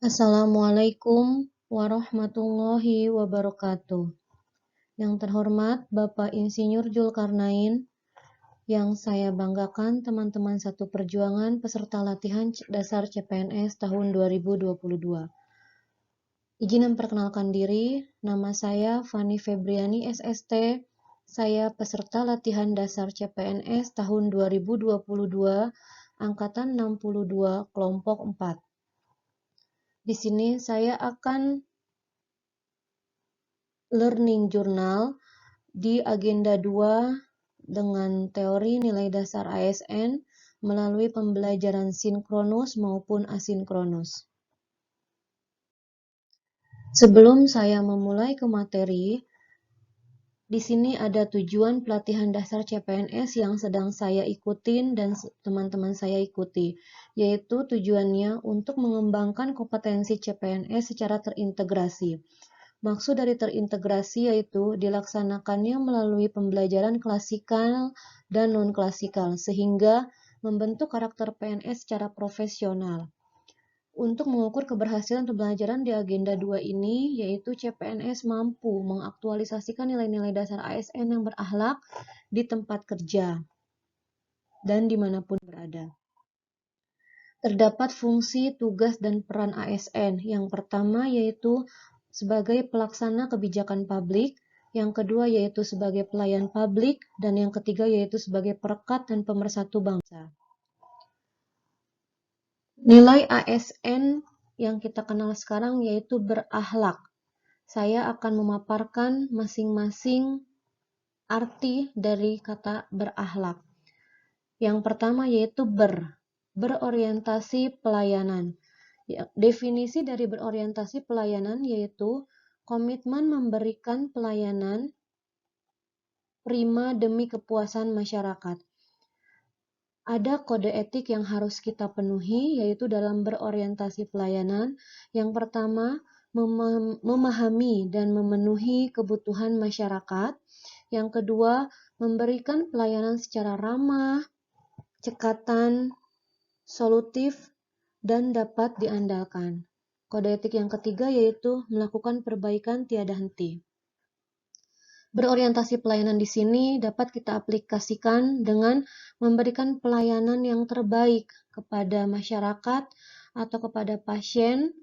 Assalamualaikum warahmatullahi wabarakatuh. Yang terhormat Bapak Insinyur Zulkarnain, yang saya banggakan teman-teman satu perjuangan peserta latihan dasar CPNS tahun 2022. Izin memperkenalkan diri, nama saya Fani Febriani SST, saya peserta latihan dasar CPNS tahun 2022, Angkatan 62, Kelompok 4. Di sini saya akan learning journal di agenda 2 dengan teori nilai dasar ASN melalui pembelajaran sinkronus maupun asinkronus. Sebelum saya memulai ke materi, di sini ada tujuan pelatihan dasar CPNS yang sedang saya ikutin dan teman-teman saya ikuti, yaitu tujuannya untuk mengembangkan kompetensi CPNS secara terintegrasi. Maksud dari terintegrasi yaitu dilaksanakannya melalui pembelajaran klasikal dan non-klasikal, sehingga membentuk karakter PNS secara profesional. Untuk mengukur keberhasilan pembelajaran di agenda 2 ini, yaitu CPNS mampu mengaktualisasikan nilai-nilai dasar ASN yang berakhlak di tempat kerja dan dimanapun berada. Terdapat fungsi, tugas, dan peran ASN. Yang pertama yaitu sebagai pelaksana kebijakan publik, yang kedua yaitu sebagai pelayan publik, dan yang ketiga yaitu sebagai perekat dan pemersatu bangsa. Nilai ASN yang kita kenal sekarang yaitu berakhlak. Saya akan memaparkan masing-masing arti dari kata berakhlak. Yang pertama yaitu berorientasi pelayanan. Definisi dari berorientasi pelayanan yaitu komitmen memberikan pelayanan prima demi kepuasan masyarakat. Ada kode etik yang harus kita penuhi, yaitu dalam berorientasi pelayanan. Yang pertama, memahami dan memenuhi kebutuhan masyarakat. Yang kedua, memberikan pelayanan secara ramah, cekatan, solutif, dan dapat diandalkan. Kode etik yang ketiga yaitu melakukan perbaikan tiada henti. Berorientasi pelayanan di sini dapat kita aplikasikan dengan memberikan pelayanan yang terbaik kepada masyarakat atau kepada pasien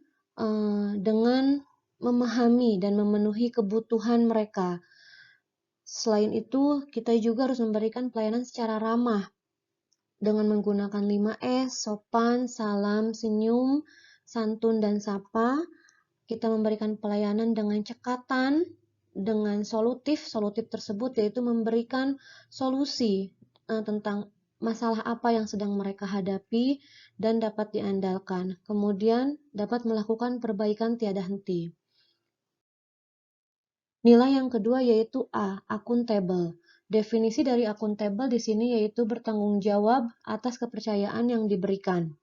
dengan memahami dan memenuhi kebutuhan mereka. Selain itu, kita juga harus memberikan pelayanan secara ramah dengan menggunakan 5S, sopan, salam, senyum, santun, dan sapa. Kita memberikan pelayanan dengan cekatan, dengan solutif tersebut yaitu memberikan solusi tentang masalah apa yang sedang mereka hadapi dan dapat diandalkan. Kemudian dapat melakukan perbaikan tiada henti. Nilai yang kedua yaitu A, akuntabel. Definisi dari akuntabel di sini yaitu bertanggung jawab atas kepercayaan yang diberikan.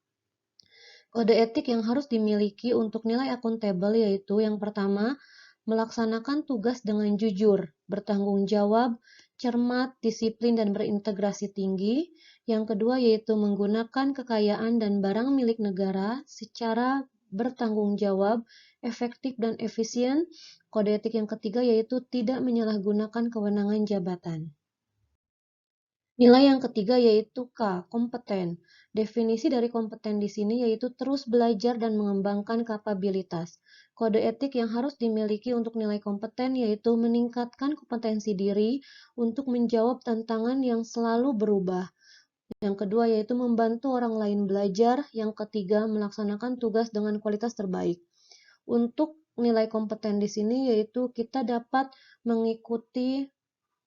Kode etik yang harus dimiliki untuk nilai akuntabel yaitu yang pertama, melaksanakan tugas dengan jujur, bertanggung jawab, cermat, disiplin, dan berintegrasi tinggi. Yang kedua yaitu menggunakan kekayaan dan barang milik negara secara bertanggung jawab, efektif, dan efisien. Kode etik yang ketiga yaitu tidak menyalahgunakan kewenangan jabatan. Nilai yang ketiga yaitu K, kompeten. Definisi dari kompeten di sini yaitu terus belajar dan mengembangkan kapabilitas. Kode etik yang harus dimiliki untuk nilai kompeten yaitu meningkatkan kompetensi diri untuk menjawab tantangan yang selalu berubah. Yang kedua yaitu membantu orang lain belajar. Yang ketiga melaksanakan tugas dengan kualitas terbaik. Untuk nilai kompeten di sini yaitu kita dapat mengikuti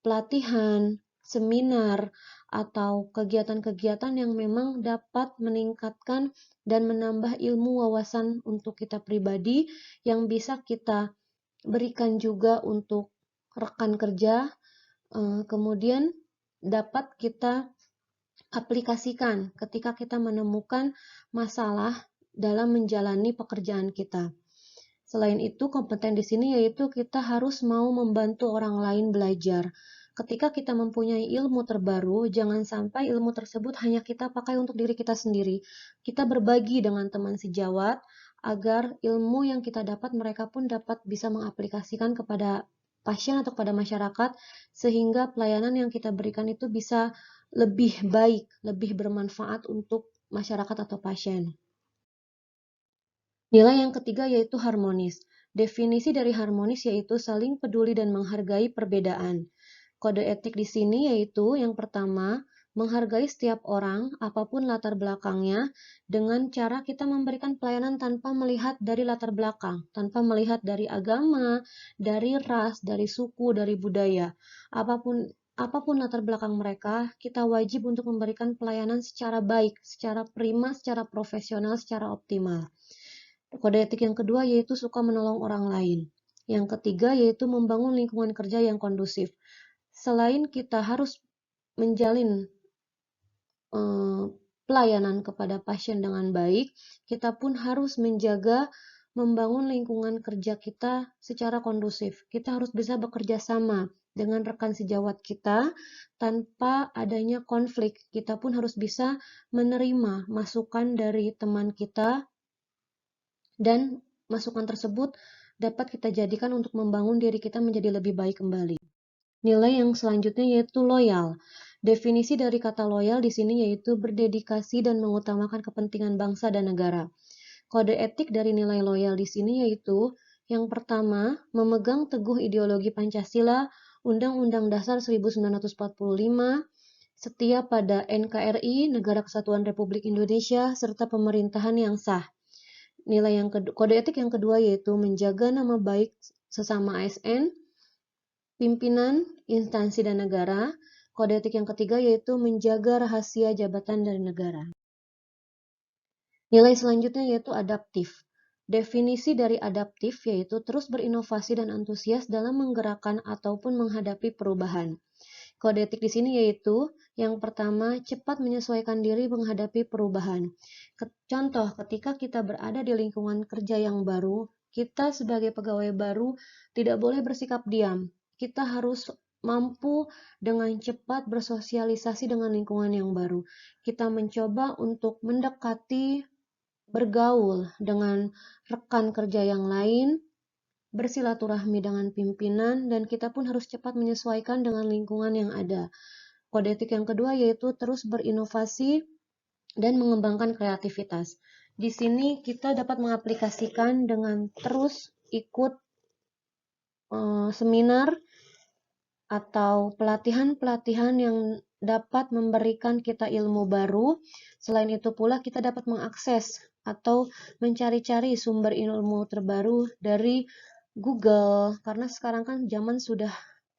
pelatihan, seminar, atau kegiatan-kegiatan yang memang dapat meningkatkan dan menambah ilmu wawasan untuk kita pribadi yang bisa kita berikan juga untuk rekan kerja, kemudian dapat kita aplikasikan ketika kita menemukan masalah dalam menjalani pekerjaan kita. Selain itu, kompeten di sini yaitu kita harus mau membantu orang lain belajar. ketika kita mempunyai ilmu terbaru, jangan sampai ilmu tersebut hanya kita pakai untuk diri kita sendiri. Kita berbagi dengan teman sejawat agar ilmu yang kita dapat mereka pun dapat bisa mengaplikasikan kepada pasien atau kepada masyarakat, sehingga pelayanan yang kita berikan itu bisa lebih baik, lebih bermanfaat untuk masyarakat atau pasien. Nilai yang ketiga yaitu harmonis. Definisi dari harmonis yaitu saling peduli dan menghargai perbedaan. Kode etik di sini yaitu yang pertama, menghargai setiap orang, apapun latar belakangnya, dengan cara kita memberikan pelayanan tanpa melihat dari latar belakang, tanpa melihat dari agama, dari ras, dari suku, dari budaya. Apapun latar belakang mereka, kita wajib untuk memberikan pelayanan secara baik, secara prima, secara profesional, secara optimal. Kode etik yang kedua yaitu suka menolong orang lain. Yang ketiga yaitu membangun lingkungan kerja yang kondusif. Selain kita harus menjalin pelayanan kepada pasien dengan baik, kita pun harus menjaga membangun lingkungan kerja kita secara kondusif. Kita harus bisa bekerja sama dengan rekan sejawat kita tanpa adanya konflik. Kita pun harus bisa menerima masukan dari teman kita dan masukan tersebut dapat kita jadikan untuk membangun diri kita menjadi lebih baik kembali. Nilai yang selanjutnya yaitu loyal. Definisi dari kata loyal di sini yaitu berdedikasi dan mengutamakan kepentingan bangsa dan negara. Kode etik dari nilai loyal di sini yaitu yang pertama, memegang teguh ideologi Pancasila, Undang-Undang Dasar 1945, setia pada NKRI, Negara Kesatuan Republik Indonesia, serta pemerintahan yang sah. Kode etik yang kedua yaitu menjaga nama baik sesama ASN, pimpinan, instansi, dan negara. Kode etik yang ketiga yaitu menjaga rahasia jabatan dan negara. Nilai selanjutnya yaitu adaptif. Definisi dari adaptif yaitu terus berinovasi dan antusias dalam menggerakkan ataupun menghadapi perubahan. Kode etik di sini yaitu yang pertama, cepat menyesuaikan diri menghadapi perubahan. Contoh, ketika kita berada di lingkungan kerja yang baru, kita sebagai pegawai baru tidak boleh bersikap diam. Kita harus mampu dengan cepat bersosialisasi dengan lingkungan yang baru. Kita mencoba untuk mendekati, bergaul dengan rekan kerja yang lain, bersilaturahmi dengan pimpinan, dan kita pun harus cepat menyesuaikan dengan lingkungan yang ada. Kode etik yang kedua yaitu terus berinovasi dan mengembangkan kreativitas. Di sini kita dapat mengaplikasikan dengan terus ikut seminar atau pelatihan-pelatihan yang dapat memberikan kita ilmu baru. Selain itu pula kita dapat mengakses atau mencari-cari sumber ilmu terbaru dari Google, karena sekarang kan zaman sudah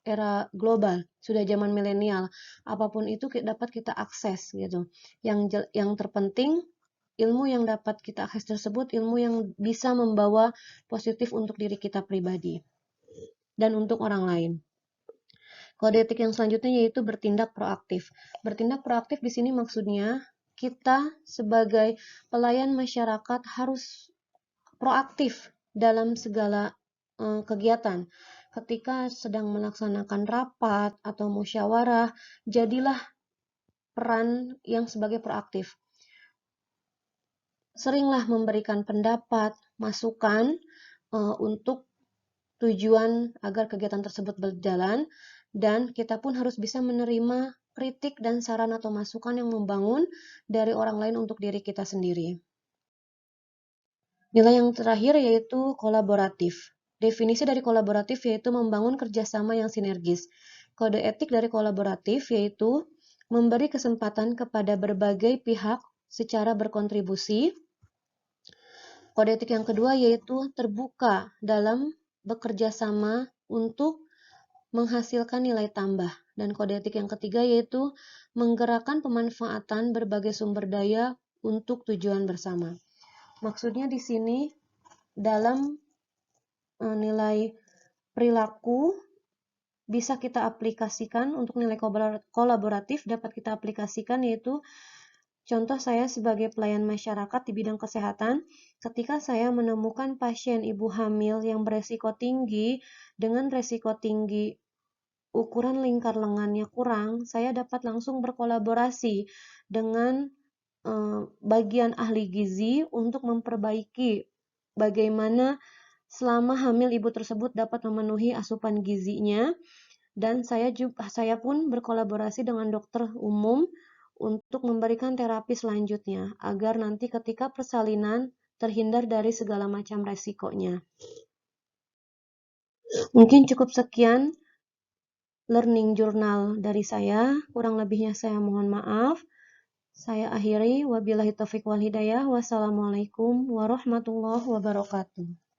era global, sudah zaman milenial. Apapun itu dapat kita akses gitu. Yang terpenting ilmu yang dapat kita akses tersebut ilmu yang bisa membawa positif untuk diri kita pribadi dan untuk orang lain. Kode etik yang selanjutnya yaitu bertindak proaktif. Bertindak proaktif di sini maksudnya kita sebagai pelayan masyarakat harus proaktif dalam segala kegiatan. Ketika sedang melaksanakan rapat atau musyawarah, jadilah peran yang sebagai proaktif. Seringlah memberikan pendapat, masukan untuk tujuan agar kegiatan tersebut berjalan, dan kita pun harus bisa menerima kritik dan saran atau masukan yang membangun dari orang lain untuk diri kita sendiri. Nilai yang terakhir yaitu kolaboratif. Definisi dari kolaboratif yaitu membangun kerjasama yang sinergis. Kode etik dari kolaboratif yaitu memberi kesempatan kepada berbagai pihak secara berkontribusi. Kode etik yang kedua yaitu terbuka dalam bekerja sama untuk menghasilkan nilai tambah. Dan kode etik yang ketiga yaitu menggerakkan pemanfaatan berbagai sumber daya untuk tujuan bersama. Maksudnya di sini dalam nilai perilaku bisa kita aplikasikan untuk nilai kolaboratif dapat kita aplikasikan yaitu contoh saya sebagai pelayan masyarakat di bidang kesehatan, ketika saya menemukan pasien ibu hamil yang beresiko tinggi dengan resiko tinggi ukuran lingkar lengannya kurang, saya dapat langsung berkolaborasi dengan bagian ahli gizi untuk memperbaiki bagaimana selama hamil ibu tersebut dapat memenuhi asupan gizinya, dan saya pun berkolaborasi dengan dokter umum untuk memberikan terapi selanjutnya agar nanti ketika persalinan terhindar dari segala macam resikonya. Mungkin cukup sekian learning journal dari saya, kurang lebihnya saya mohon maaf. Saya akhiri, wabillahi taufiq wal hidayah, wassalamualaikum warahmatullahi wabarakatuh.